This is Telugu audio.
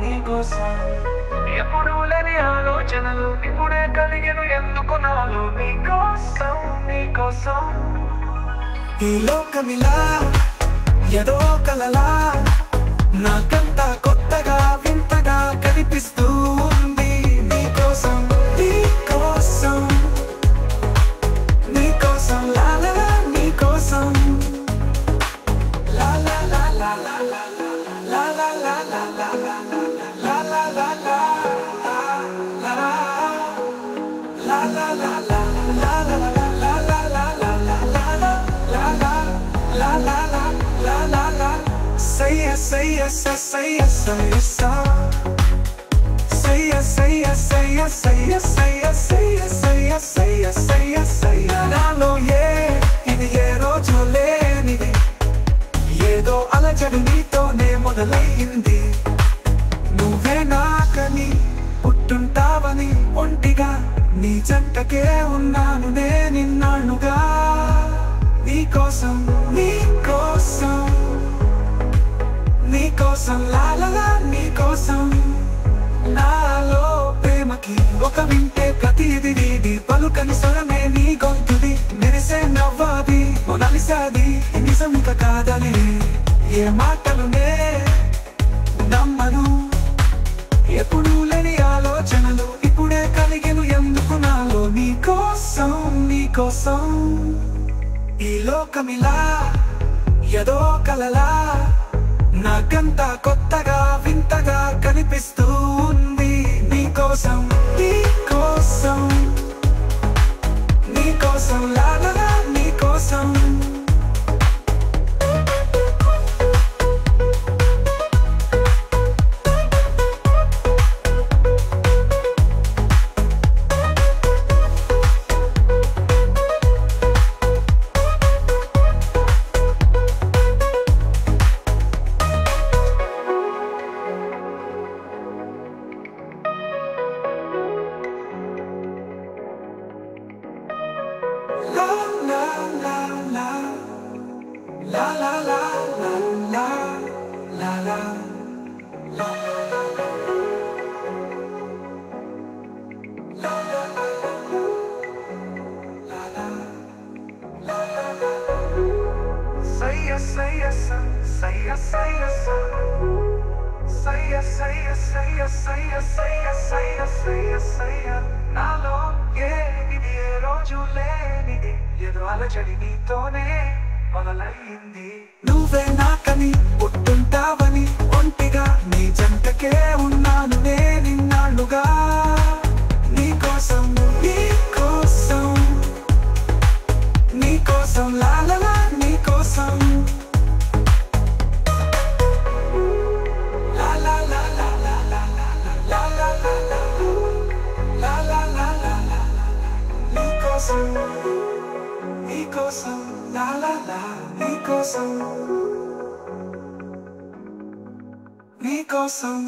నీకోసం ఎప్పుడు లేని ఆలోచనలు ఇప్పుడే కలిగెను ఎందుకు నాలో నీకోసం నీకోసం ఈ లోకమిలా ఏదో కలలా నాకంతా కొత్తగా వింతగా కనిపిస్తూ ఉంది నీకోసం నీకోసం నీకోసం లాలా నీకోసం లాలా లాలా లాలా లాలా లాలా లాలా లాలా లాలా Say yes, say yes, say yes, say yes, say yes, say yes, say yes, say yes, say yes, say yes, say yes, say yes, say yes, say yes. నాలో ఇది ఏ రోజు లేనిది ఏదో అలజడి నీతోనే మొదలైంది నువ్వే నాకని పుట్టుంటావని ఒంటిగా నీ జంటకే ఉన్నాను నిన్నాళ్ళుగా నీకోసం నీకోసం నీకోసం లాలలా నీకోసం నాలో ప్రేమకి ఒక వింటే ప్రతిది నీది పలుకని స్వరమే నీ గొంతుది మెరిసే నవ్వాది మొనాలిసాది నిజం ఇక కాదని ఏ మాటలునే నమ్మను ఎప్పుడు లేని ఆలోచనలు ఇప్పుడే కలిగెను ఎందుకు నాలో నీకోసం నీకోసం ఈ లోకమిలా ఏదో కలలా నాకంతా కొత్తగా వింతగా కనిపిస్తూ ఉంది నీకోసం నీకోసం నీకోసం లాలలా నీకోసం La la la la la la la la Say yes, say yes, say yes, say yes, say yes, say yes, say yes, say yes, say yes, say yes, say yes, say yes. నాలో ఇది ఏ రోజు లేనిది ఏదో అలజడి నీతోనే మొదలైంది నువ్వే నాకని పుట్టుంటావని ఒంటిగా నీ జంటకే ఉన్నాను నిన్నాళ్ళుగా నీకోసం నీకోసం నీకోసం లాలలా నీకోసం లాలా లాలా లాలా లాలా లాలా లాలా నీకోసం నీకోసం la la la నీకోసం నీకోసం